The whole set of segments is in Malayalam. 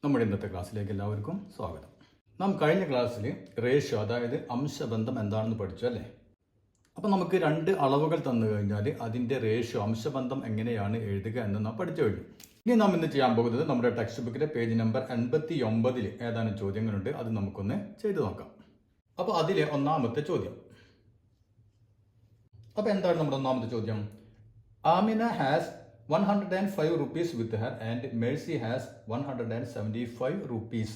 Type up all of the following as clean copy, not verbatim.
നമ്മുടെ ഇന്നത്തെ ക്ലാസ്സിലേക്ക് എല്ലാവർക്കും സ്വാഗതം. നാം കഴിഞ്ഞ ക്ലാസ്സിൽ റേഷ്യോ അതായത് അംശബന്ധം എന്താണെന്ന് പഠിച്ചു അല്ലേ? അപ്പോൾ നമുക്ക് രണ്ട് അളവുകൾ തന്നു കഴിഞ്ഞാൽ അതിൻ്റെ റേഷ്യോ അംശബന്ധം എങ്ങനെയാണ് എഴുതുക എന്ന് നാം പഠിച്ചു കഴിഞ്ഞു. ഇനി നാം ഇന്ന് ചെയ്യാൻ പോകുന്നത് നമ്മുടെ ടെക്സ്റ്റ് ബുക്കിലെ പേജ് നമ്പർ 89 ഏതാനും ചോദ്യങ്ങളുണ്ട്. അത് നമുക്കൊന്ന് ചെയ്തു നോക്കാം. അപ്പോൾ അതിലെ ഒന്നാമത്തെ ചോദ്യം. അപ്പോൾ എന്താണ് നമ്മുടെ ഒന്നാമത്തെ ചോദ്യം? Amina has 105 rupees with her and Mercy has 175 rupees.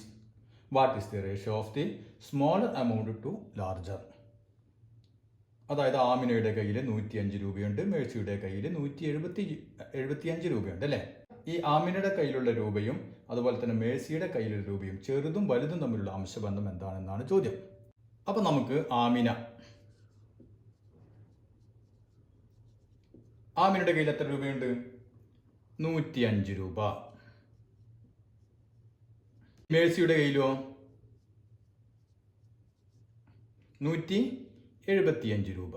What is the ratio of the smaller amount to larger? അതായത് ആമിനയുടെ കയ്യിൽ 105 രൂപയുണ്ട്, മേഴ്സിയുടെ കയ്യിൽ 175 രൂപയുണ്ട് അല്ലേ? ഈ ആമിനയുടെ കയ്യിലുള്ള രൂപയും അതുപോലെ തന്നെ മേഴ്സിയുടെ കയ്യിലുള്ള രൂപയും ചെറുതും വലുതും തമ്മിലുള്ള അംശബന്ധം എന്താണെന്നാണ് ചോദ്യം. അപ്പൊ നമുക്ക് ആമിനയുടെ കയ്യിൽ എത്ര രൂപയുണ്ട്? 105 രൂപ. മേഴ്സിയുടെ കയ്യിലോ 175 രൂപ.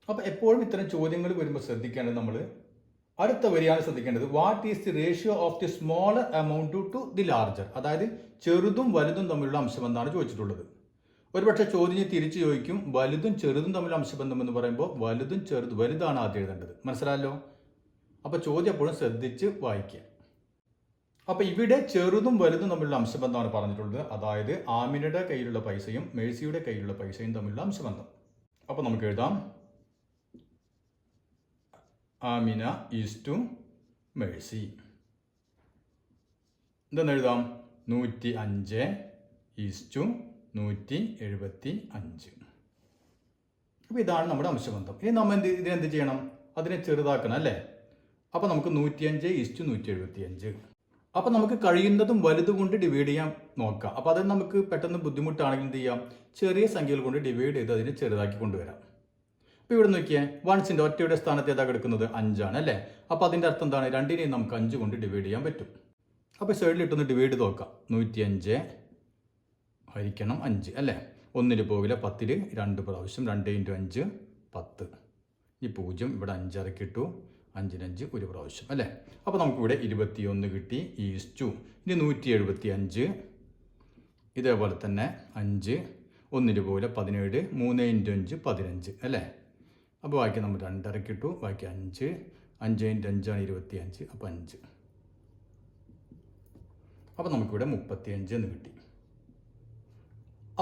അപ്പൊ എപ്പോഴും ഇത്തരം ചോദ്യങ്ങൾ വരുമ്പോൾ ശ്രദ്ധിക്കേണ്ടത് നമ്മൾ അടുത്ത വരിയാണ് ശ്രദ്ധിക്കേണ്ടത്. What is the ratio of the smaller amount to the larger? അതായത് ചെറുതും വലുതും തമ്മിലുള്ള അംശബന്ധമാണ് ചോദിച്ചിട്ടുള്ളത്. ഒരുപക്ഷെ ചോദ്യം തിരിച്ചു ചോദിക്കും, വലുതും ചെറുതും തമ്മിൽ അംശബന്ധം എന്ന് പറയുമ്പോൾ വലുതും വലുതാണ് ആദ്യം എഴുതേണ്ടത്. മനസ്സിലായല്ലോ? അപ്പൊ ചോദ്യം എപ്പോഴും ശ്രദ്ധിച്ച് വായിക്കുക. അപ്പൊ ഇവിടെ ചെറുതും വലുതും തമ്മിലുള്ള അംശബന്ധമാണ് പറഞ്ഞിട്ടുള്ളത്. അതായത് ആമിനയുടെ കയ്യിലുള്ള പൈസയും മേഴ്സിയുടെ കയ്യിലുള്ള പൈസയും തമ്മിലുള്ള അംശബന്ധം. അപ്പൊ നമുക്ക് എഴുതാം, ആമിന ഈസ് ടു മേഴ്സി. എന്തെന്ന് എഴുതാം? 105 ഈസ് ടു 175. അപ്പോൾ ഇതാണ് നമ്മുടെ അംശബന്ധം. ഇനി നമ്മൾ ഇതിനെന്ത് ചെയ്യണം? അതിനെ ചെറുതാക്കണം അല്ലേ? അപ്പോൾ നമുക്ക് 105 ഈസ് ടു 175. അപ്പോൾ നമുക്ക് കഴിയുന്നതും വലുത് കൊണ്ട് ഡിവൈഡ് ചെയ്യാൻ നോക്കാം. അപ്പോൾ അത് നമുക്ക് പെട്ടെന്ന് ബുദ്ധിമുട്ടാണെങ്കിൽ എന്ത് ചെയ്യാം? ചെറിയ സംഖ്യകൾ കൊണ്ട് ഡിവൈഡ് ചെയ്ത് അതിനെ ചെറുതാക്കി കൊണ്ടുവരാം. അപ്പോൾ ഇവിടെ നോക്കിയേ, വൺസിൻ്റെ ഒറ്റയുടെ സ്ഥാനത്ത് ഏതാ കിടക്കുന്നത്? 5 ആണ് അല്ലേ? അപ്പോൾ അതിൻ്റെ അർത്ഥം എന്താണ്? രണ്ടിനെയും നമുക്ക് 5 കൊണ്ട് ഡിവൈഡ് ചെയ്യാൻ പറ്റും. അപ്പോൾ സൈഡിലിട്ടൊന്ന് ഡിവൈഡ് ചെയ്ത് നോക്കാം. 105 ഹരിക്കണം 5 അല്ലേ? 1 പോകില്ല, 10 2 പ്രാവശ്യം, 2 × 5 10. ഈ 0 ഇവിടെ 5 ഇറക്കിട്ടു, 5 5 1 പ്രാവശ്യം അല്ലേ? അപ്പോൾ നമുക്കിവിടെ 21 കിട്ടി. ഈസ് ടു ഇനി 175. ഇതേപോലെ തന്നെ 5 1 പോകില്ല, 17 3 × 5 15 അല്ലേ? അപ്പോൾ ബാക്കി നമ്മൾ 2 ഇറക്കിട്ടു, ബാക്കി 5 5 × 5 ആണ് 25. അപ്പോൾ 5. അപ്പോൾ നമുക്കിവിടെ 35 എന്ന് കിട്ടി.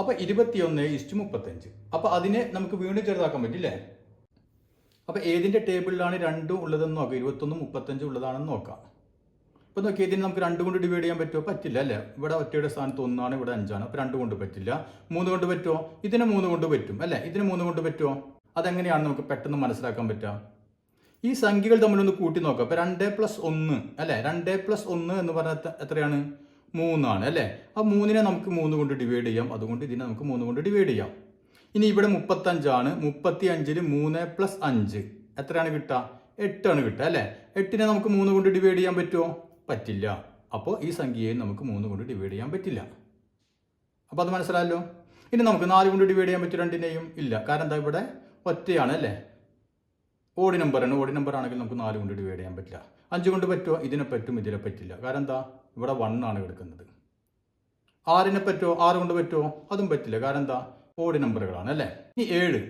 അപ്പോൾ 21 ഈസ് ടു 35. അപ്പോൾ അതിനെ നമുക്ക് വീണ്ടും ചെറുതാക്കാൻ പറ്റില്ലേ? അപ്പോൾ ഏതിൻ്റെ ടേബിളിലാണ് 2 ഉള്ളതെന്ന് നോക്കാം. 21 35 ഉള്ളതാണെന്ന് നോക്കാം. അപ്പോൾ നോക്കി, ഇതിന് നമുക്ക് 2 കൊണ്ട് ഡിവൈഡ് ചെയ്യാൻ പറ്റുമോ? പറ്റില്ല അല്ലേ? ഇവിടെ ഒറ്റയുടെ സ്ഥാനത്ത് 1 ആണ്, ഇവിടെ 5 ആണ്. അപ്പോൾ 2 കൊണ്ട് പറ്റില്ല. 3 കൊണ്ട് പറ്റുമോ? ഇതിന് 3 കൊണ്ട് പറ്റും അല്ലേ? ഇതിന് 3 കൊണ്ട് പറ്റുമോ? അതെങ്ങനെയാണ് നമുക്ക് പെട്ടെന്ന് മനസ്സിലാക്കാൻ പറ്റുക? ഈ സംഖ്യകൾ തമ്മിലൊന്ന് കൂട്ടി നോക്കാം. അപ്പോൾ 2 + 1 അല്ലേ? 2 + 1 എന്ന് പറഞ്ഞാൽ എത്രയാണ്? 3 ആണ് അല്ലേ? ആ 3നെ നമുക്ക് 3 കൊണ്ട് ഡിവൈഡ് ചെയ്യാം. അതുകൊണ്ട് ഇതിനെ നമുക്ക് 3 കൊണ്ട് ഡിവൈഡ് ചെയ്യാം. ഇനി ഇവിടെ 35 ആണ്. 35ൽ 3 + 5 എത്രയാണ് കിട്ടുക? 8 ആണ് കിട്ടുക അല്ലേ? 8നെ നമുക്ക് 3 കൊണ്ട് ഡിവൈഡ് ചെയ്യാൻ പറ്റുമോ? പറ്റില്ല. അപ്പോൾ ഈ സംഖ്യയെ നമുക്ക് 3 കൊണ്ട് ഡിവൈഡ് ചെയ്യാൻ പറ്റില്ല. അപ്പോൾ അത് മനസ്സിലായല്ലോ. ഇനി നമുക്ക് 4 കൊണ്ട് ഡിവൈഡ് ചെയ്യാൻ പറ്റും രണ്ടിനെയും? ഇല്ല. കാരണം എന്താ? ഇവിടെ ഒറ്റയാണ് അല്ലേ? ഓഡ് നമ്പറാണ്. ഓഡ് നമ്പർ ആണെങ്കിൽ നമുക്ക് 4 കൊണ്ട് ഡിവൈഡ് ചെയ്യാൻ പറ്റില്ല. 5 കൊണ്ട് പറ്റുമോ? ഇതിനെ പറ്റും, ഇതിനെ പറ്റില്ല. കാരണം എന്താ? ഇവിടെ 1 ആണ് കിടക്കുന്നത്. 6നെ പറ്റുമോ? 6 കൊണ്ട് പറ്റുമോ? അതും പറ്റില്ല. കാരണം എന്താ? ഓഡ് നമ്പറുകളാണ് അല്ലേ? ഈ 7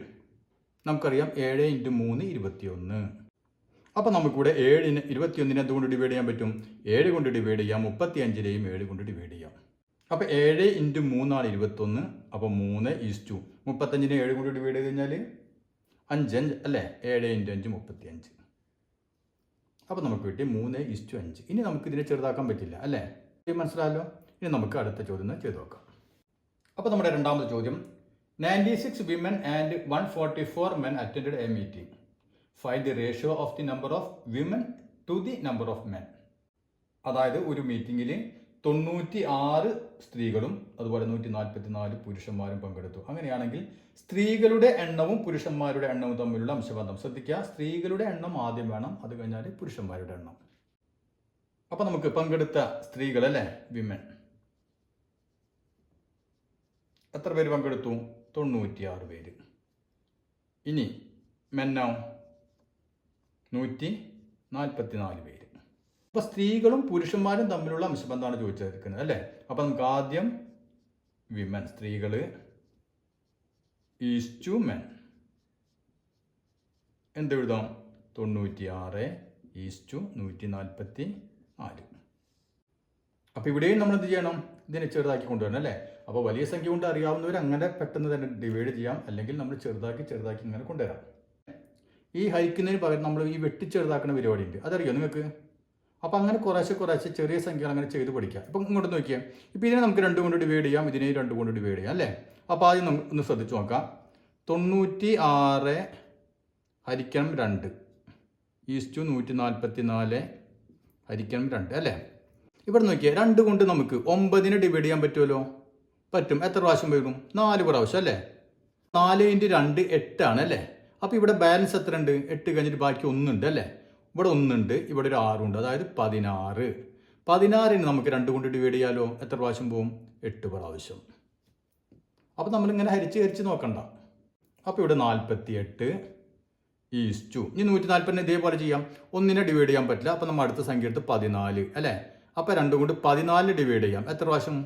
നമുക്കറിയാം, 7 × 3 21. അപ്പോൾ നമുക്കിവിടെ 21നെ എന്തുകൊണ്ട് ഡിവൈഡ് ചെയ്യാൻ പറ്റും? 7 കൊണ്ട് ഡിവൈഡ് ചെയ്യാം. 35നെയും 7 കൊണ്ട് ഡിവൈഡ് ചെയ്യാം. അപ്പോൾ 7 × 3 ആണ് 21. അപ്പോൾ 3 ഈസ് ടു 35നെ 7 കൊണ്ട് ഡിവൈഡ് ചെയ്ത് കഴിഞ്ഞാൽ 5 അല്ലേ? 7 × 5 35. അപ്പോൾ നമുക്ക് കിട്ടി 3 ഈസ് ടു 5. ഇനി നമുക്ക് ഇതിനെ ചെറുതാക്കാൻ പറ്റില്ല അല്ലേ? മനസ്സിലായല്ലോ. ഇനി നമുക്ക് അടുത്ത ചോദ്യം ചെയ്ത് നോക്കാം. അപ്പോൾ നമ്മുടെ രണ്ടാമത്തെ ചോദ്യം, 96 women and 144 men attended a meeting. Find the ratio of the number of women to the number of men. അതായത് ഒരു മീറ്റിങ്ങിൽ 96 സ്ത്രീകളും അതുപോലെ 144 പുരുഷന്മാരും പങ്കെടുത്തു. അങ്ങനെയാണെങ്കിൽ സ്ത്രീകളുടെ എണ്ണവും പുരുഷന്മാരുടെ എണ്ണവും തമ്മിലുള്ള അംശബന്ധം ശ്രദ്ധിക്കുക. സ്ത്രീകളുടെ എണ്ണം ആദ്യം വേണം, അത് കഴിഞ്ഞാൽ പുരുഷന്മാരുടെ എണ്ണം. അപ്പോൾ നമുക്ക് പങ്കെടുത്ത സ്ത്രീകൾ അല്ലേ? വിമൻ. എത്ര പേര് പങ്കെടുത്തു? 96 പേര്. ഇനി മെന്നോ 144 പേര്. അപ്പോൾ സ്ത്രീകളും പുരുഷന്മാരും തമ്മിലുള്ള അംശബന്ധമാണ് ചോദിച്ചിരിക്കുന്നത് അല്ലേ. അപ്പോൾ നമുക്ക് ആദ്യം വിമൻ, സ്ത്രീകൾ ഈസ് ടു മെൻ എന്തെഴുതാം? 96 ഈസ് ടു 144. അപ്പോൾ ഇവിടെയും നമ്മൾ എന്ത് ചെയ്യണം? ഇതിനെ ചെറുതാക്കി കൊണ്ടുവരണം അല്ലേ. അപ്പോൾ വലിയ സംഖ്യ കൊണ്ട് അറിയാവുന്നവർ അങ്ങനെ പെട്ടെന്ന് തന്നെ ഡിവൈഡ് ചെയ്യാം, അല്ലെങ്കിൽ നമ്മൾ ചെറുതാക്കി ഇങ്ങനെ കൊണ്ടുവരാം. ഈ ഹരിക്കുന്നതിന് പകരം നമ്മൾ ഈ വെട്ടിച്ചെറുതാക്കുന്ന പരിപാടി ഉണ്ട്, അതറിയോ നിങ്ങൾക്ക്? അപ്പോൾ അങ്ങനെ കുറേശ്ശെ ചെറിയ സംഖ്യകൾ അങ്ങനെ ചെയ്ത് പഠിക്കാം. ഇപ്പം ഇങ്ങോട്ട് നോക്കിയാൽ ഇപ്പോൾ ഇതിനെ നമുക്ക് 2 കൊണ്ട് ഡിവൈഡ് ചെയ്യാം, ഇതിനെ 2 കൊണ്ട് ഡിവൈഡ് ചെയ്യാം അല്ലേ. അപ്പോൾ ആദ്യം നമുക്ക് ഒന്ന് ശ്രദ്ധിച്ച് നോക്കാം. 96 ഹരിക്കണം 2 ഈസ് ടു 144 ഹരിക്കണം 2 അല്ലേ. ഇവിടെ നോക്കിയാൽ 2 കൊണ്ട് നമുക്ക് 9നെ ഡിവൈഡ് ചെയ്യാൻ പറ്റുമല്ലോ? പറ്റും. എത്ര പ്രാവശ്യം വരും? 4 പ്രാവശ്യം അല്ലേ. 4 × 2 8 ആണ് അല്ലേ. അപ്പോൾ ഇവിടെ ബാലൻസ് എത്ര ഉണ്ട്? 8 കഴിഞ്ഞിട്ട് ബാക്കി 1 ഉണ്ട് അല്ലേ. ഇവിടെ 1 ഉണ്ട്, ഇവിടെ ഒരു 6 ഉണ്ട്, അതായത് 16. 16ന് നമുക്ക് 2 കൊണ്ട് ഡിവൈഡ് ചെയ്യാലോ? എത്ര പ്രാവശ്യം പോവും? 8 പ്രാവശ്യം. അപ്പോൾ നമ്മളിങ്ങനെ ഹരിച്ച് നോക്കണ്ട. അപ്പോൾ ഇവിടെ 48 ഈസ് ടു, ഇനി 140 ഇതേപോലെ ചെയ്യാം. 1നെ ഡിവൈഡ് ചെയ്യാൻ പറ്റില്ല, അപ്പോൾ നമ്മൾ അടുത്ത സംഖ്യ എടുത്ത് 14 അല്ലേ. അപ്പോൾ 2 കൊണ്ട് 14 ഡിവൈഡ് ചെയ്യാം. എത്ര പ്രാവശ്യം?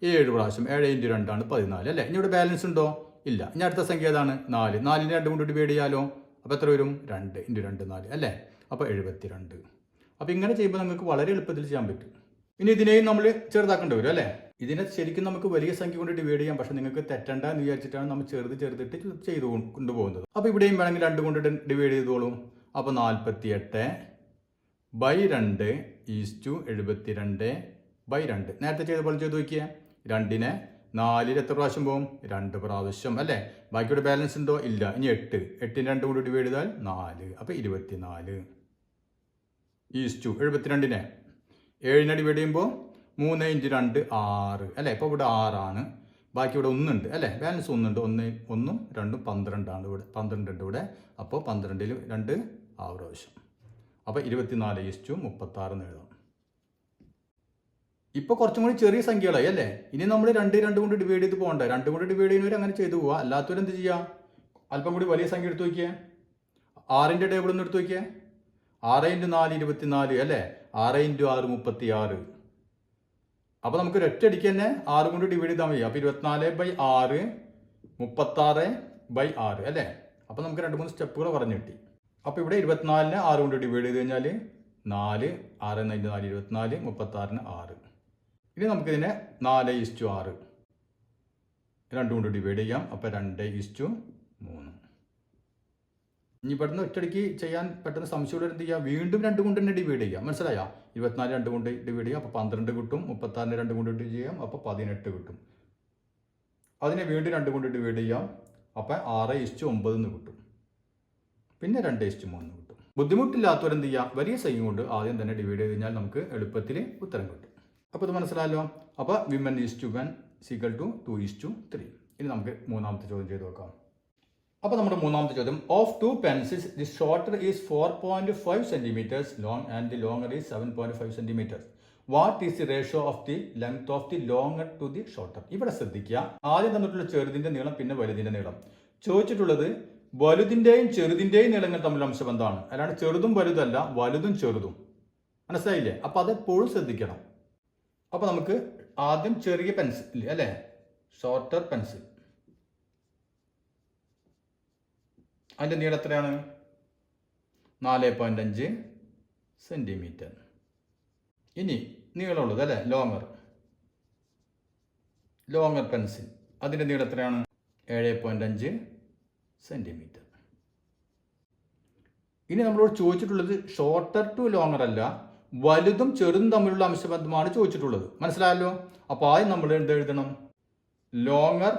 7 പ്രാവശ്യം. 7 × 2 ആണ് 14 അല്ലേ. ഇനി ഇവിടെ ബാലൻസ് ഉണ്ടോ? ഇല്ല. ഇനി അടുത്ത സംഖ്യ ഏതാണ്? 4. 4നെ 2 കൊണ്ട് ഡിവൈഡ് ചെയ്യാലോ? അപ്പോൾ എത്ര വരും? 2 × 2 4 അല്ലേ. അപ്പോൾ 72. അപ്പോൾ ഇങ്ങനെ ചെയ്യുമ്പോൾ നമുക്ക് വളരെ എളുപ്പത്തിൽ ചെയ്യാൻ പറ്റും. ഇനി ഇതിനെയും നമ്മൾ ചെറുതാക്കേണ്ടി വരും അല്ലേ. ഇതിനെ ശരിക്കും നമുക്ക് വലിയ സംഖ്യ കൊണ്ട് ഡിവൈഡ് ചെയ്യാം, പക്ഷേ നിങ്ങൾക്ക് തെറ്റണ്ട എന്ന് വിചാരിച്ചിട്ടാണ് നമ്മൾ ചെറുതിട്ട് ചെയ്തു കൊണ്ടുപോകുന്നത്. അപ്പോൾ ഇവിടെയും വേണമെങ്കിൽ 2 കൊണ്ട് ഡിവൈഡ് ചെയ്തോളൂ. അപ്പോൾ 48/2 ഈസ് ടു 72/2. നേരത്തെ ചെയ്ത പോലെ ചെയ്ത് നോക്കിയാൽ 2നെ 4 എത്ര പ്രാവശ്യം പോകും? 2 പ്രാവശ്യം അല്ലേ. ബാക്കിയുടെ ബാലൻസ് ഉണ്ടോ? ഇല്ല. ഇനി 8. 8നെ 2 കൊണ്ട് ഡിവൈഡ് ചെയ്താൽ 4. അപ്പോൾ 24 ഈസ് ടു 72നെ 7നെ ഡിവൈഡ് ചെയ്യുമ്പോൾ 3 × 2 6 അല്ലേ. ഇപ്പോൾ ഇവിടെ 6 ആണ്. ബാക്കി ഇവിടെ 1 ഉണ്ട് അല്ലേ. ബാലൻസ് 1 ഉണ്ട്. 1 1 2 12 ആണ് ഇവിടെ. 12 ഉണ്ട് ഇവിടെ. അപ്പോൾ 12ൽ 2 6 പ്രാവശ്യം. അപ്പോൾ 24 ഈസ് ടു 36 എന്ന് എഴുതാം. ഇപ്പോൾ കുറച്ചും കൂടി ചെറിയ സംഖ്യകളായി അല്ലേ. ഇനി നമ്മൾ 2 കൊണ്ട് ഡിവൈഡ് ചെയ്ത് പോകണ്ട. 2 കൊണ്ട് ഡിവൈഡ് ചെയ്യുന്നവർ അങ്ങനെ ചെയ്തു പോവുക. അല്ലാത്തവർ എന്ത് ചെയ്യുക? അല്പം കൂടി വലിയ സംഖ്യ എടുത്ത് നോക്കിയേ. 6ൻ്റെ ടേബിൾ ഒന്ന് എടുത്ത് നോക്കിയേ. 6 × 4 24 അല്ലേ. 6 × 6 36. അപ്പോൾ നമുക്ക് ഒറ്റയടിക്ക് തന്നെ 6 കൊണ്ട് ഡിവൈഡ് ചെയ്താൽ മതി. അപ്പോൾ 24/6 36/6 അല്ലേ. അപ്പോൾ നമുക്ക് 2-3 സ്റ്റെപ്പുകൾ പറഞ്ഞു കിട്ടി. അപ്പോൾ ഇവിടെ 24നെ 6 കൊണ്ട് ഡിവൈഡ് ചെയ്ത് കഴിഞ്ഞാൽ 4, 6 × 4 24, 36ന് 6. ഇനി നമുക്കിതിനെ 4 ഈസ് ടു 6 2 കൊണ്ട് ഡിവൈഡ് ചെയ്യാം. അപ്പോൾ 2 ഈസ് ടു 3. ഇനി പെട്ടെന്ന് ഒറ്റയടിക്ക് ചെയ്യാൻ പെട്ടെന്ന് സംശയമുള്ള എന്ത് ചെയ്യുക? വീണ്ടും 2 കൊണ്ട് തന്നെ ഡിവൈഡ് ചെയ്യാം. മനസ്സിലായോ? 24 2 കൊണ്ട് ഡിവൈഡ് ചെയ്യാം. അപ്പോൾ 12 കിട്ടും. 36നെ 2 കൊണ്ട് ഡിവൈഡ് ചെയ്യാം. അപ്പോൾ 18 കിട്ടും. അതിനെ വീണ്ടും 2 കൊണ്ട് ഡിവൈഡ് ചെയ്യാം. അപ്പോൾ 6 ഈസ് ടു 9 എന്ന് കിട്ടും. പിന്നെ 2 ഈസ് ടു 3 കിട്ടും. ബുദ്ധിമുട്ടില്ലാത്തവരെന്ത് ചെയ്യുക? വലിയ സംഖ്യ കൊണ്ട് ആദ്യം തന്നെ ഡിവൈഡ് ചെയ്ത് കഴിഞ്ഞാൽ നമുക്ക് എളുപ്പത്തിൽ ഉത്തരം കിട്ടും. അപ്പോൾ ഇത് മനസ്സിലായല്ലോ. അപ്പോൾ women is to men equal to 2 is to 3. ഇനി നമുക്ക് മൂന്നാമത്തെ ചോദ്യം ചെയ്ത് നോക്കാം. അപ്പോൾ നമ്മുടെ മൂന്നാമത്തെ ചോദ്യം, of 2 pencils the shorter is 4.5 centimeters long and the longer is 7.5 centimeters. What is the ratio of the length of the longer to the shorter? ഇവിടെ ശ്രദ്ധിക്കുക. ആദ്യം തന്നിട്ടുള്ള ചെറുതിൻ്റെ നീളം, പിന്നെ വലുതിൻ്റെ നീളം. ചോദിച്ചിട്ടുള്ളത് വലുതിൻ്റെയും ചെറുതിൻ്റെയും നീളങ്ങൾ തമ്മിലുള്ള അംശബന്ധമാണ്. അല്ലാണ്ട് ചെറുതും വലുതല്ല, വലുതും ചെറുതും. മനസ്സിലായില്ലേ? അപ്പോൾ അതെപ്പോഴും ശ്രദ്ധിക്കണം. അപ്പോൾ നമുക്ക് ആദ്യം ചെറിയ പെൻസിൽ അല്ലേ, ഷോർട്ടർ പെൻസിൽ, അതിൻ്റെ നീളം എത്രയാണ്? 4.5 സെൻറ്റിമീറ്റർ. ഇനി നീളമുള്ളത് അല്ലേ, ലോങ്ങർ പെൻസിൽ, അതിൻ്റെ നീളം എത്രയാണ്? 7.5 സെൻറ്റിമീറ്റർ. ഇനി നമ്മളോട് ചോദിച്ചിട്ടുള്ളത് ഷോർട്ടർ ടു ലോങ്ങർ അല്ല, വലുതും ചെറുതും തമ്മിലുള്ള അംശബന്ധമാണ് ചോദിച്ചിട്ടുള്ളത്. മനസ്സിലായല്ലോ? അപ്പോൾ ആദ്യം നമ്മൾ എന്ത് എഴുതണം? Longer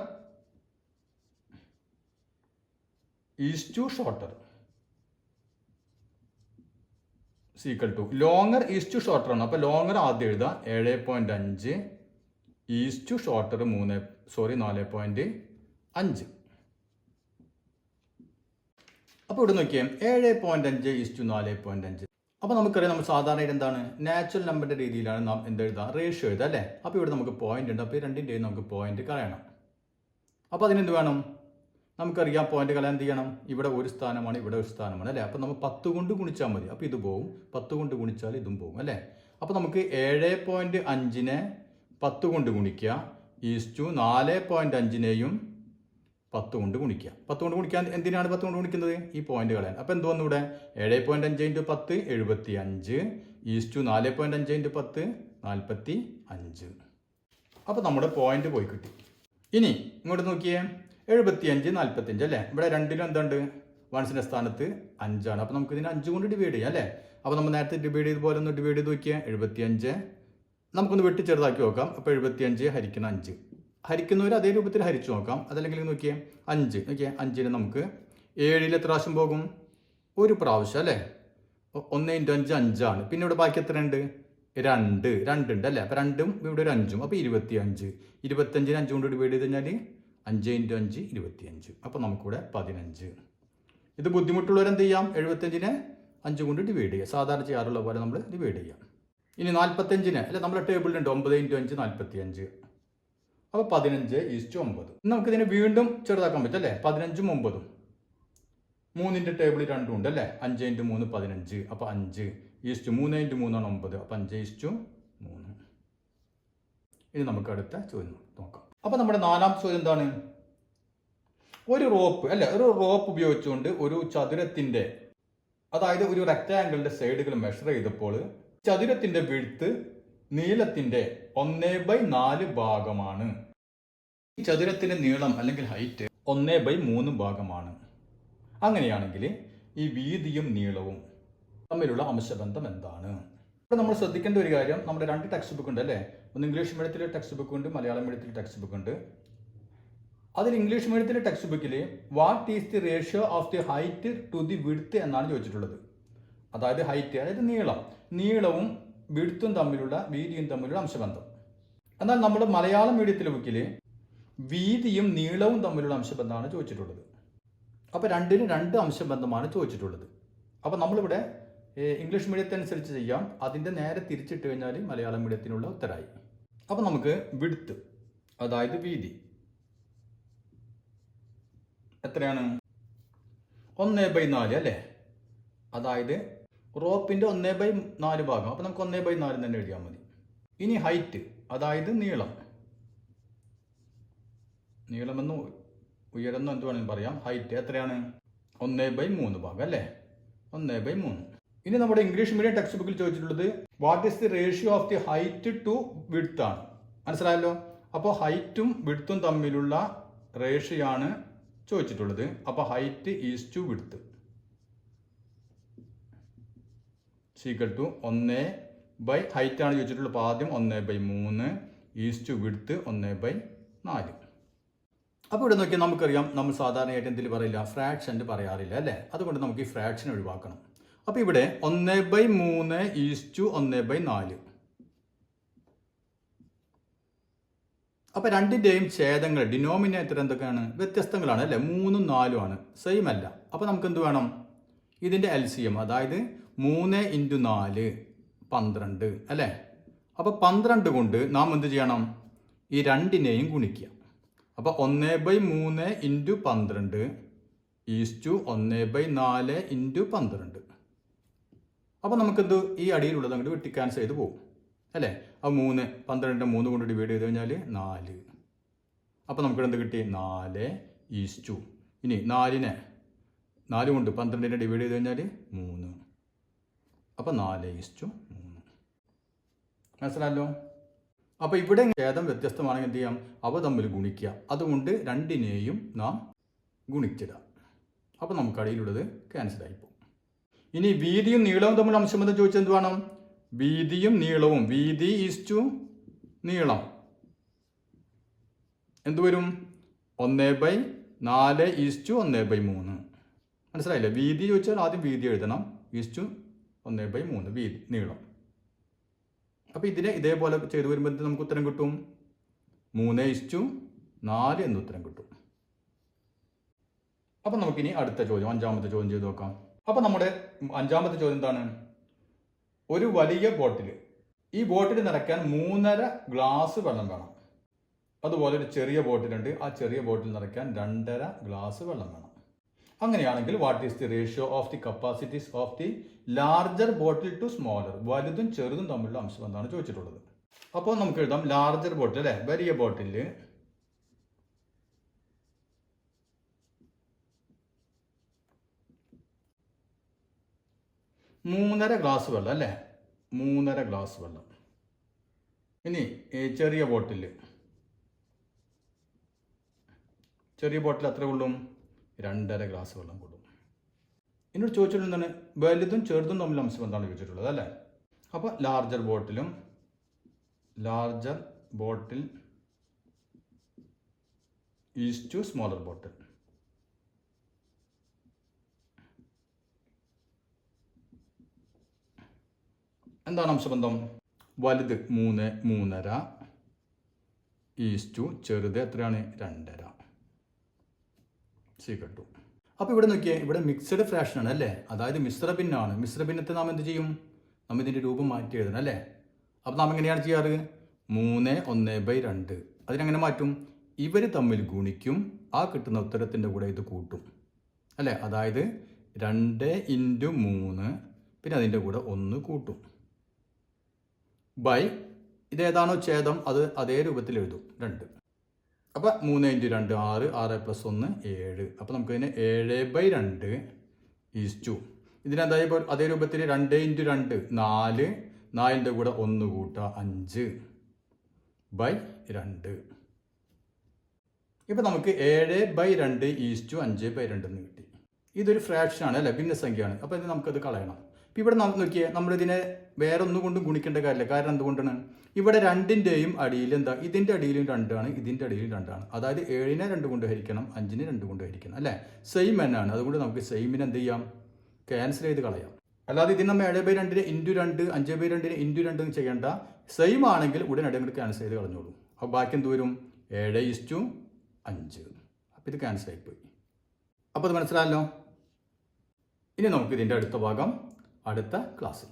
is to shorter equal to, longer is to shorter ആണ്. അപ്പോൾ ലോങ്ങർ ആദ്യം എഴുതാം. 7.5 ഈസ് ടു ഷോർട്ടർ 4.5. അപ്പോൾ ഇവിടെ നോക്കിയേ, 7.5 ഈസ് ടു 4.5. അപ്പോൾ നമുക്കറിയാം, നമ്മൾ സാധാരണ എന്താണ്, നാച്ചുറൽ നമ്പറിൻ്റെ രീതിയിലാണ് നാം എന്തെഴുതാം, റേഷ്യോ എഴുതാം അല്ലേ. അപ്പോൾ ഇവിടെ നമുക്ക് പോയിന്റ് ഉണ്ട്. അപ്പോൾ ഈ രണ്ടിൻ്റെയും നമുക്ക് പോയിന്റ് കളയണം. അപ്പോൾ അതിനെന്ത് വേണം? നമുക്കറിയാം പോയിന്റ് കളയാൻ എന്ത് ചെയ്യണം? ഇവിടെ ഒരു സ്ഥാനമാണ്, ഇവിടെ ഒരു സ്ഥാനമാണ് അല്ലേ. അപ്പോൾ നമ്മൾ 10 കൊണ്ട് ഗുണിച്ചാൽ മതി. അപ്പോൾ ഇത് പോവും. 10 കൊണ്ട് ഗുണിച്ചാൽ ഇതും പോവും അല്ലേ. അപ്പോൾ നമുക്ക് 7.5നെ 10 കൊണ്ട് ഗുണിക്കുക ഈസ്റ്റു 4.5നെയും 10 കൊണ്ട് ഗുണിക്കുക. 10 കൊണ്ട് ഗുണിക്കാൻ എന്തിനാണ് 10 കൊണ്ട് ഗുണിക്കുന്നത്? ഈ പോയിന്റ് കളയാൻ. അപ്പോൾ എന്ത് വന്നു ഇവിടെ? 7.5 × 10 75 ഈസ്റ്റു 4.5 × 10 45. അപ്പോൾ നമ്മുടെ പോയിന്റ് പോയി കിട്ടി. ഇനി ഇങ്ങോട്ട് നോക്കിയേ, 75 45 അല്ലേ? ഇവിടെ രണ്ടിലും എന്തുണ്ട്? വൺസിൻ്റെ സ്ഥാനത്ത് 5 ആണ്. അപ്പോൾ നമുക്ക് ഇതിനെ 5 കൊണ്ട് ഡിവൈഡ് ചെയ്യാം അല്ലേ? അപ്പോൾ നമ്മൾ നേരത്തെ ഡിവൈഡ് ചെയ്ത പോലെ ഒന്ന് ഡിവൈഡ് ചെയ്ത് നോക്കിയാൽ 75 നമുക്കൊന്ന് വെട്ടി ചെറുതാക്കി നോക്കാം. അപ്പോൾ 75 ഹരിക്കണം 5. ഹരിക്കുന്നവർ അതേ രൂപത്തിൽ ഹരിച്ചു നോക്കാം. അതല്ലെങ്കിൽ നോക്കിയേ 5 നോക്കിയേ, 5ന് നമുക്ക് 7ൽ എത്ര പ്രാവശ്യം പോകും? ഒരു പ്രാവശ്യം അല്ലേ? 1 × 5 5 ആണ്. പിന്നെ ഇവിടെ ബാക്കി എത്ര ഉണ്ട്? 2 ഉണ്ട് അല്ലേ? അപ്പോൾ 2ഉം ഇവിടെ ഒരു 5ഉം. അപ്പോൾ 25. 25ന് 5 കൊണ്ട് ഡിവൈഡ് ചെയ്ത് കഴിഞ്ഞാൽ 5 × 5 25. അപ്പോൾ നമുക്കിവിടെ 15. ഇത് ബുദ്ധിമുട്ടുള്ളവർ എന്ത് ചെയ്യാം? 75നെ 5 കൊണ്ട് ഡിവൈഡ് ചെയ്യുക. സാധാരണ ചെയ്യാറുള്ള പോലെ നമ്മൾ ഡിവൈഡ് ചെയ്യാം. ഇനി 45ന് അല്ലെ, നമ്മുടെ ടേബിളിലുണ്ട് 9 × 5 45. അപ്പോൾ 15:9. നമുക്കിതിനെ വീണ്ടും ചെറുതാക്കാൻ പറ്റും അല്ലേ? 15ഉം 9ഉം 3ൻ്റെ ടേബിൾ 2 ഉണ്ട് അല്ലേ? 5 × 3 15. അപ്പോൾ 5 ഈസ്റ്റ് 3 × 3 ആണ് 9. അപ്പോൾ 5:3. ഇനി നമുക്ക് അടുത്ത ചോദ്യം നോക്കാം. അപ്പോൾ നമ്മുടെ 4ാമത്തെ ചോദ്യം എന്താണ്? ഒരു റോപ്പ് അല്ലെ, ഒരു റോപ്പ് ഉപയോഗിച്ചുകൊണ്ട് ഒരു ചതുരത്തിന്റെ, അതായത് ഒരു റെക്റ്റാങ്കിളിന്റെ സൈഡുകൾ മെഷർ ചെയ്തപ്പോൾ ചതുരത്തിന്റെ വിഡ്ത്ത് നീളത്തിന്റെ 1/4 ഭാഗമാണ്. ഈ ചതുരത്തിന്റെ നീളം അല്ലെങ്കിൽ ഹൈറ്റ് 1/3 ഭാഗമാണ്. അങ്ങനെയാണെങ്കിൽ ഈ വീതിയും നീളവും തമ്മിലുള്ള അംശബന്ധം എന്താണ്? ഇപ്പോൾ നമ്മൾ ശ്രദ്ധിക്കേണ്ട ഒരു കാര്യം, നമ്മുടെ 2 ടെക്സ്റ്റ് ബുക്ക് ഉണ്ട് അല്ലേ? ഒന്ന് ഇംഗ്ലീഷ് മീഡിയത്തിലെ ടെക്സ്റ്റ് ബുക്ക് ഉണ്ട്, മലയാളം മീഡിയത്തിലെ ടെക്സ്റ്റ് ബുക്ക് ഉണ്ട്. അതിൽ ഇംഗ്ലീഷ് മീഡിയത്തിലെ ടെക്സ്റ്റ് ബുക്കിൽ what is the ratio of the height to the width എന്നാണ് ചോദിച്ചിട്ടുള്ളത്. അതായത് ഹൈറ്റ്, അതായത് നീളവും വിഡ്ത്തും തമ്മിലുള്ള, വീതിയും തമ്മിലുള്ള അംശബന്ധം. എന്നാൽ നമ്മുടെ മലയാളം മീഡിയത്തിലെ ബുക്കിൽ വീതിയും നീളവും തമ്മിലുള്ള അംശബന്ധമാണ് ചോദിച്ചിട്ടുള്ളത്. അപ്പോൾ 2ന് 2 അംശബന്ധമാണ് ചോദിച്ചിട്ടുള്ളത്. അപ്പോൾ നമ്മളിവിടെ ഇംഗ്ലീഷ് മീഡിയത്തെ അനുസരിച്ച് ചെയ്യാം. അതിൻ്റെ നേരെ തിരിച്ചിട്ട് കഴിഞ്ഞാൽ മലയാളം മീഡിയത്തിനുള്ള ഉത്തരമായി. അപ്പോൾ നമുക്ക് വിഡ്ത്ത്, അതായത് വീതി എത്രയാണ്? 1/4 അല്ലേ? അതായത് റോപ്പിന്റെ 1/4 ഭാഗം. അപ്പോൾ നമുക്ക് 1/4 തന്നെ എഴുതിയാൽ മതി. ഇനി ഹൈറ്റ്, അതായത് നീളമെന്ന് ഉയരെന്നോ എന്ത് വേണമെങ്കിലും പറയാം. ഹൈറ്റ് എത്രയാണ്? 1/3 ഭാഗം അല്ലേ? 1/3. ഇനി നമ്മുടെ ഇംഗ്ലീഷ് മീഡിയം ടെക്സ്റ്റ് ബുക്കിൽ ചോദിച്ചിട്ടുള്ളത് what is the ratio of the height to width ആണ്. മനസ്സിലായല്ലോ? അപ്പോൾ ഹൈറ്റും വിഡ്ത്തും തമ്മിലുള്ള റേഷ്യോ ആണ് ചോദിച്ചിട്ടുള്ളത്. അപ്പോൾ height is to width equal to 1/ height ആണ് ചോദിച്ചിട്ടുള്ളത്. അപ്പോൾ ആദ്യം 1/3 ഈസ് ടു വിഡ്ത്ത് 1/4. അപ്പോൾ ഇവിടെ നോക്കിയാൽ നമുക്കറിയാം, നമ്മൾ സാധാരണയായിട്ട് എന്തിൽ പറയില്ല, ഫ്രാക്ഷൻ്റെ പറയാറില്ല അല്ലേ? അതുകൊണ്ട് നമുക്ക് ഈ ഫ്രാക്ഷൻ ഒഴിവാക്കണം. അപ്പോൾ ഇവിടെ 1/3 ഈസ് ടു 1/4. അപ്പോൾ 2ൻ്റെയും ഛേദങ്ങൾ, ഡിനോമിനേറ്റർ എന്തൊക്കെയാണ്? വ്യത്യസ്തങ്ങളാണ് അല്ലേ? 3ഉം 4ഉം ആണ്, സെയിം അല്ല. അപ്പോൾ നമുക്ക് എന്ത് വേണം? ഇതിൻ്റെ LCM, അതായത് 3 × 4 12 അല്ലേ? അപ്പോൾ 12 കൊണ്ട് നാം എന്ത് ചെയ്യണം? ഈ 2നെയും ഗുണിക്കുക. അപ്പോൾ 1/3 × 12 ഈസ് ടു 1/4 × 12. അപ്പോൾ നമുക്കെന്ത്, ഈ അടിയിലുള്ളത് അങ്ങോട്ട് വെട്ടി ക്യാൻസൽ ചെയ്ത് പോകും അല്ലേ? ആ 12 3 കൊണ്ട് ഡിവൈഡ് ചെയ്ത് കഴിഞ്ഞാൽ 4. അപ്പോൾ നമുക്കിവിടെ എന്ത് കിട്ടി? 4 ഈസ് ടു, ഇനി 4നെ 4 കൊണ്ട് 12നെ ഡിവൈഡ് ചെയ്ത് കഴിഞ്ഞാൽ 3. അപ്പോൾ 4 ഈസ് ടു 3. മനസ്സിലായല്ലോ? അപ്പോൾ ഇവിടെ ഛേദം വ്യത്യസ്തമാണെങ്കിൽ എന്ത് ചെയ്യാം? അവ തമ്മിൽ ഗുണിക്കുക. അതുകൊണ്ട് 2നെയും നാം ഗുണിച്ചിടാം. അപ്പോൾ നമുക്ക് അടിയിലുള്ളത് ക്യാൻസലായി പോകും. ഇനി വീതിയും നീളവും തമ്മിൽ അംശബന്ധം ചോദിച്ചാൽ എന്ത് വേണം? വീതിയും നീളവും, വീതി ഈസ് ടു നീളം എന്ത് വരും? 1/4 ഈസ് ടു 1/3. മനസ്സിലായില്ലേ? വീതി ചോദിച്ചാൽ ആദ്യം വീതി എഴുതണം, ഈസ് ടു 1/3 വീതി നീളം. അപ്പോൾ ഇതിനെ ഇതേപോലെ ചെയ്തു വരുമ്പോൾ നമുക്ക് ഉത്തരം കിട്ടും 3:4 എന്ന് ഉത്തരം കിട്ടും. അപ്പം നമുക്കിനി അടുത്ത ചോദ്യം, 5ാമത്തെ ചോദ്യം ചെയ്ത് നോക്കാം. അപ്പം നമ്മുടെ 5ാമത്തെ ചോദ്യം എന്താണ്? ഒരു വലിയ ബോട്ടിൽ, ഈ ബോട്ടിൽ നിറയ്ക്കാൻ 3.5 ഗ്ലാസ് വെള്ളം വേണം. അതുപോലെ ഒരു ചെറിയ ബോട്ടിലുണ്ട്, ആ ചെറിയ ബോട്ടിൽ നിറയ്ക്കാൻ 2.5 ഗ്ലാസ് വെള്ളം വേണം. അങ്ങനെയാണെങ്കിൽ what is the ratio of the capacities of the larger bottle to smaller, വലുതും ചെറുതും തമ്മിലുള്ള അംശം എന്താണ് ചോദിച്ചിട്ടുള്ളത്. അപ്പോൾ നമുക്ക് എഴുതാം ലാർജർ ബോട്ടിൽ അല്ലേ, വലിയ ബോട്ടിൽ 3.5 ഗ്ലാസ് വെള്ളം അല്ലേ, 3.5 ഗ്ലാസ് വെള്ളം. ഇനി ചെറിയ ബോട്ടിൽ എത്ര കൊള്ളും? 2.5 ഗ്ലാസ് വെള്ളം കൊള്ളും. എന്നോട് ചോദിച്ചിട്ടുള്ളത് എന്താണ്? വലുതും ചെറുതും തമ്മിൽ അംശം എന്താണ് ചോദിച്ചിട്ടുള്ളത് അല്ലേ. അപ്പോൾ larger bottle is to smaller bottle. എന്താണ് അംശബന്ധം? വലുത് 3, 3.5 ഈസ് ടു ചെറുത് എത്രയാണ്? 2.5 സീക്കട്ടു. അപ്പോൾ ഇവിടെ നോക്കിയേ, ഇവിടെ മിക്സഡ് ഫ്രാക്ഷനാണ് അല്ലേ, അതായത് മിശ്രഭിന്നാണ്. മിശ്രഭിന്നത്തെ നാം എന്ത് ചെയ്യും? നാം ഇതിൻ്റെ രൂപം മാറ്റി എഴുതണം അല്ലേ. അപ്പോൾ നാം എങ്ങനെയാണ് ചെയ്യാറ്? 3/1/2 അതിനെങ്ങനെ മാറ്റും? ഇവർ തമ്മിൽ ഗുണിക്കും, ആ കിട്ടുന്ന ഉത്തരത്തിൻ്റെ കൂടെ ഇത് കൂട്ടും അല്ലേ. അതായത് 2 × 3 പിന്നെ അതിൻ്റെ കൂടെ 1 കൂട്ടും ബൈ ഇതേതാണോ ഛേദം അത് അതേ രൂപത്തിൽ എഴുതും 2. അപ്പോൾ 3 × 2 6, 6 + 1 7. അപ്പോൾ നമുക്കതിന് 7/2 ഈസ് ടു ഇതിനെന്തായി അതേ രൂപത്തിൽ 2 × 2 4, 4ൻ്റെ കൂടെ 1 കൂട്ടുക 5/2. ഇപ്പോൾ നമുക്ക് 7/2 ഈസ് ടു 5/2 എന്ന് കിട്ടി. ഇതൊരു ഫ്രാക്ഷനാണ് അല്ലേ, ഭിന്നസംഖ്യയാണ്. അപ്പോൾ ഇത് നമുക്കത് കളയണം. അപ്പോൾ ഇവിടെ നമുക്ക് നോക്കിയാൽ നമ്മളിതിനെ വേറെ ഒന്നുകൊണ്ടും ഗുണിക്കേണ്ട കാര്യമില്ല. കാരണം എന്തുകൊണ്ടാണ്? ഇവിടെ 2ൻ്റെയും അടിയിൽ എന്താ, ഇതിൻ്റെ അടിയിലും 2 ആണ്, ഇതിൻ്റെ അടിയിലും 2 ആണ്. അതായത് 7നെ 2 കൊണ്ട് ഹരിക്കണം, 5നെ 2 കൊണ്ട് ഹരിക്കണം അല്ലേ. സെയിം എന്നാണ്. അതുകൊണ്ട് നമുക്ക് സെയിമിനെ എന്ത് ചെയ്യാം? ക്യാൻസൽ ചെയ്ത് കളയാം. അല്ലാതെ ഇതിന് നമ്മൾ 7/2 × 2, 5/2 × 2 ചെയ്യേണ്ട. സെയിം ആണെങ്കിൽ ഉടനടി അങ്ങോട്ട് ക്യാൻസൽ ചെയ്ത് കളഞ്ഞോളൂ. അപ്പോൾ ബാക്കി എന്ത് വരും? 7/5. അപ്പോൾ ഇത് ക്യാൻസൽ ആയിപ്പോയി. അപ്പോൾ അത് മനസ്സിലായല്ലോ. ഇനി നമുക്ക് ഇതിൻ്റെ അടുത്ത ഭാഗം അടുത്ത ക്ലാസ്സിൽ